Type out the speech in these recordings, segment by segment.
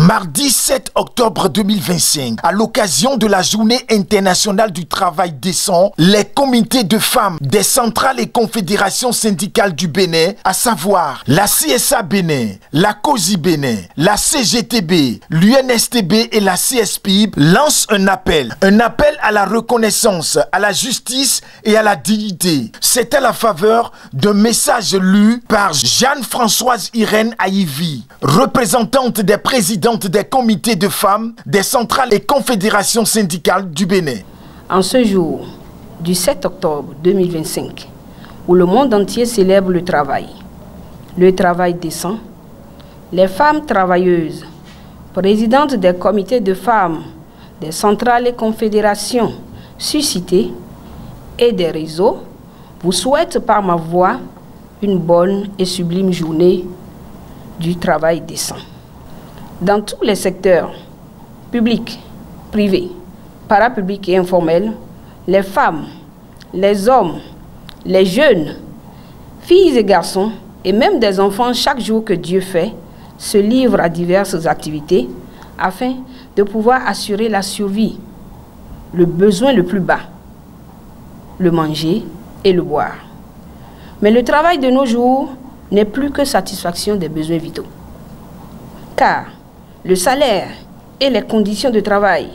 Mardi 7 octobre 2025, à l'occasion de la Journée internationale du travail décent, les comités de femmes des centrales et confédérations syndicales du Bénin, à savoir la CSA Bénin, la COSI Bénin, la CGTB, l'UNSTB et la CSPIB, lancent un appel à la reconnaissance, à la justice et à la dignité. C'est à la faveur d'un message lu par Jeanne-Françoise Irène Aïvi, représentante des présidents des comités de femmes, des centrales et confédérations syndicales du Bénin. En ce jour du 7 octobre 2025, où le monde entier célèbre le travail décent, les femmes travailleuses, présidentes des comités de femmes, des centrales et confédérations suscitées et des réseaux, vous souhaitent par ma voix une bonne et sublime journée du travail décent. Dans tous les secteurs, publics, privés, parapublics et informels, les femmes, les hommes, les jeunes, filles et garçons, et même des enfants chaque jour que Dieu fait, se livrent à diverses activités afin de pouvoir assurer la survie, le besoin le plus bas, le manger et le boire. Mais le travail de nos jours n'est plus que satisfaction des besoins vitaux. Car le salaire et les conditions de travail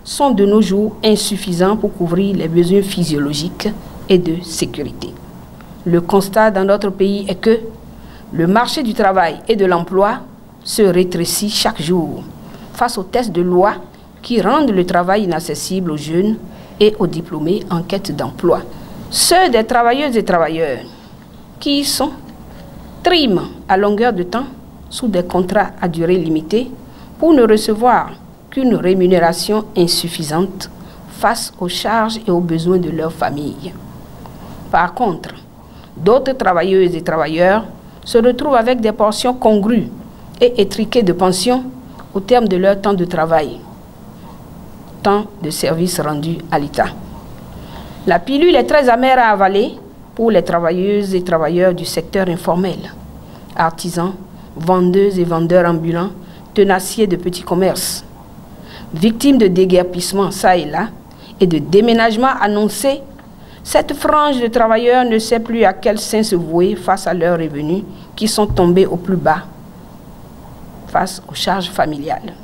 sont de nos jours insuffisants pour couvrir les besoins physiologiques et de sécurité. Le constat dans notre pays est que le marché du travail et de l'emploi se rétrécit chaque jour face aux tests de loi qui rendent le travail inaccessible aux jeunes et aux diplômés en quête d'emploi. Ceux des travailleuses et travailleurs qui y sont triment à longueur de temps sous des contrats à durée limitée pour ne recevoir qu'une rémunération insuffisante face aux charges et aux besoins de leur famille. Par contre, d'autres travailleuses et travailleurs se retrouvent avec des portions congrues et étriquées de pension au terme de leur temps de travail, temps de service rendu à l'État. La pilule est très amère à avaler pour les travailleuses et travailleurs du secteur informel, artisans, vendeuses et vendeurs ambulants, tenanciers de petits commerces, victimes de déguerpissement ça et là et de déménagements annoncés. Cette frange de travailleurs ne sait plus à quel sein se vouer face à leurs revenus qui sont tombés au plus bas face aux charges familiales.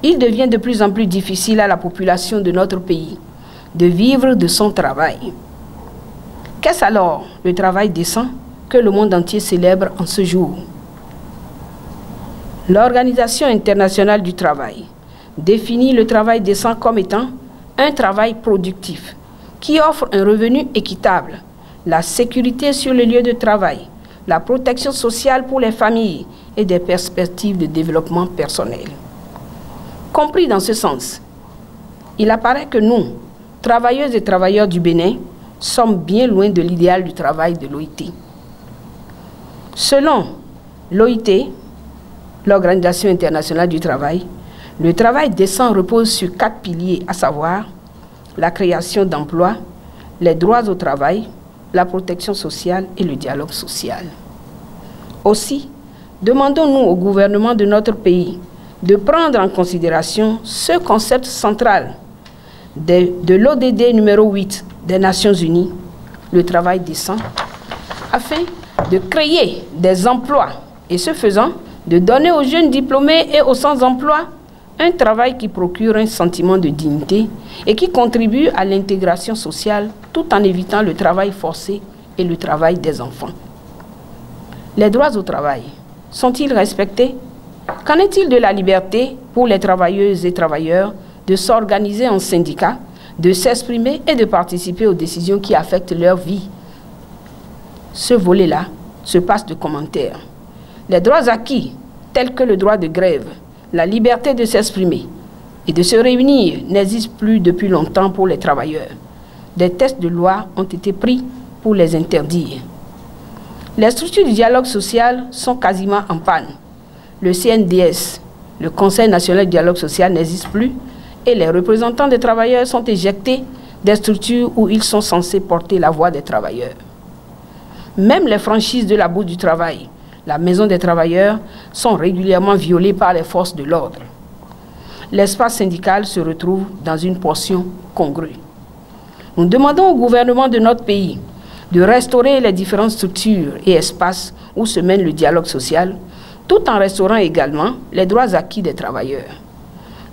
Il devient de plus en plus difficile à la population de notre pays de vivre de son travail. Qu'est-ce alors le travail décent que le monde entier célèbre en ce jour? L'Organisation internationale du travail définit le travail décent comme étant un travail productif qui offre un revenu équitable, la sécurité sur le lieu de travail, la protection sociale pour les familles et des perspectives de développement personnel. Compris dans ce sens, il apparaît que nous, travailleuses et travailleurs du Bénin, sommes bien loin de l'idéal du travail de l'OIT. Selon l'OIT, l'Organisation internationale du travail, le travail décent repose sur 4 piliers, à savoir la création d'emplois, les droits au travail, la protection sociale et le dialogue social. Aussi, demandons-nous au gouvernement de notre pays de prendre en considération ce concept central de l'ODD numéro 8 des Nations Unies, le travail décent, afin de créer des emplois et ce faisant, de donner aux jeunes diplômés et aux sans-emploi un travail qui procure un sentiment de dignité et qui contribue à l'intégration sociale tout en évitant le travail forcé et le travail des enfants. Les droits au travail sont-ils respectés? Qu'en est-il de la liberté pour les travailleuses et travailleurs de s'organiser en syndicats, de s'exprimer et de participer aux décisions qui affectent leur vie? Ce volet-là se passe de commentaires. Les droits acquis, tels que le droit de grève, la liberté de s'exprimer et de se réunir, n'existent plus depuis longtemps pour les travailleurs. Des textes de loi ont été pris pour les interdire. Les structures du dialogue social sont quasiment en panne. Le CNDS, le Conseil national du dialogue social, n'existe plus et les représentants des travailleurs sont éjectés des structures où ils sont censés porter la voix des travailleurs. Même les franchises de la Bourse du travail, la maison des travailleurs sont régulièrement violées par les forces de l'ordre. L'espace syndical se retrouve dans une portion congrue. Nous demandons au gouvernement de notre pays de restaurer les différentes structures et espaces où se mène le dialogue social, tout en restaurant également les droits acquis des travailleurs.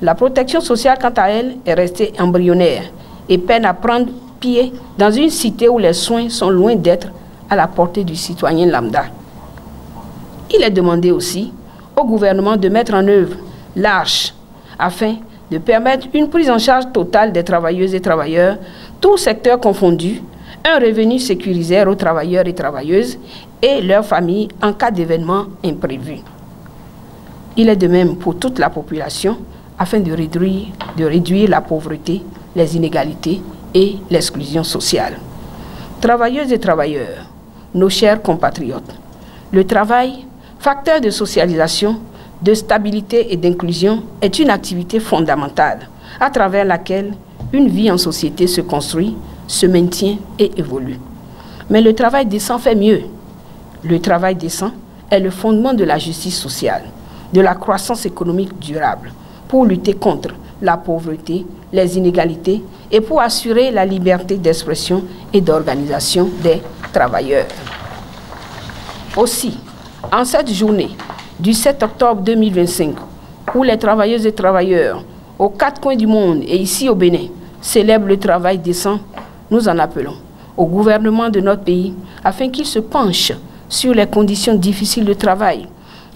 La protection sociale, quant à elle, est restée embryonnaire et peine à prendre pied dans une cité où les soins sont loin d'être à la portée du citoyen lambda. Il est demandé aussi au gouvernement de mettre en œuvre l'ARCHE afin de permettre une prise en charge totale des travailleuses et travailleurs, tous secteurs confondus, un revenu sécurisé aux travailleurs et travailleuses et leurs familles en cas d'événements imprévus. Il est de même pour toute la population afin de réduire la pauvreté, les inégalités et l'exclusion sociale. Travailleuses et travailleurs, nos chers compatriotes, le travail, facteur de socialisation, de stabilité et d'inclusion, est une activité fondamentale à travers laquelle une vie en société se construit, se maintient et évolue. Mais le travail décent fait mieux. Le travail décent est le fondement de la justice sociale, de la croissance économique durable, pour lutter contre la pauvreté, les inégalités et pour assurer la liberté d'expression et d'organisation des travailleurs. Aussi, en cette journée du 7 octobre 2025, où les travailleuses et travailleurs aux quatre coins du monde et ici au Bénin célèbrent le travail décent, nous en appelons au gouvernement de notre pays afin qu'il se penche sur les conditions difficiles de travail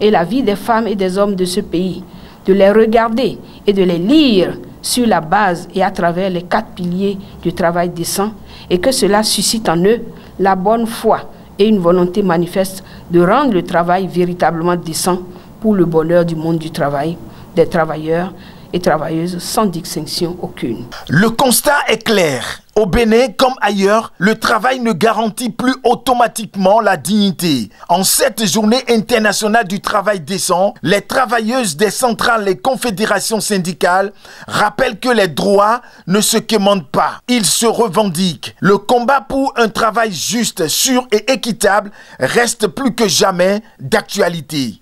et la vie des femmes et des hommes de ce pays, de les regarder et de les lire sur la base et à travers les 4 piliers du travail décent, et que cela suscite en eux la bonne foi et une volonté manifeste de rendre le travail véritablement décent pour le bonheur du monde du travail, des travailleurs et travailleuses sans distinction aucune. Le constat est clair. Au Bénin, comme ailleurs, le travail ne garantit plus automatiquement la dignité. En cette journée internationale du travail décent, les travailleuses des centrales et confédérations syndicales rappellent que les droits ne se quémandent pas, ils se revendiquent. Le combat pour un travail juste, sûr et équitable reste plus que jamais d'actualité.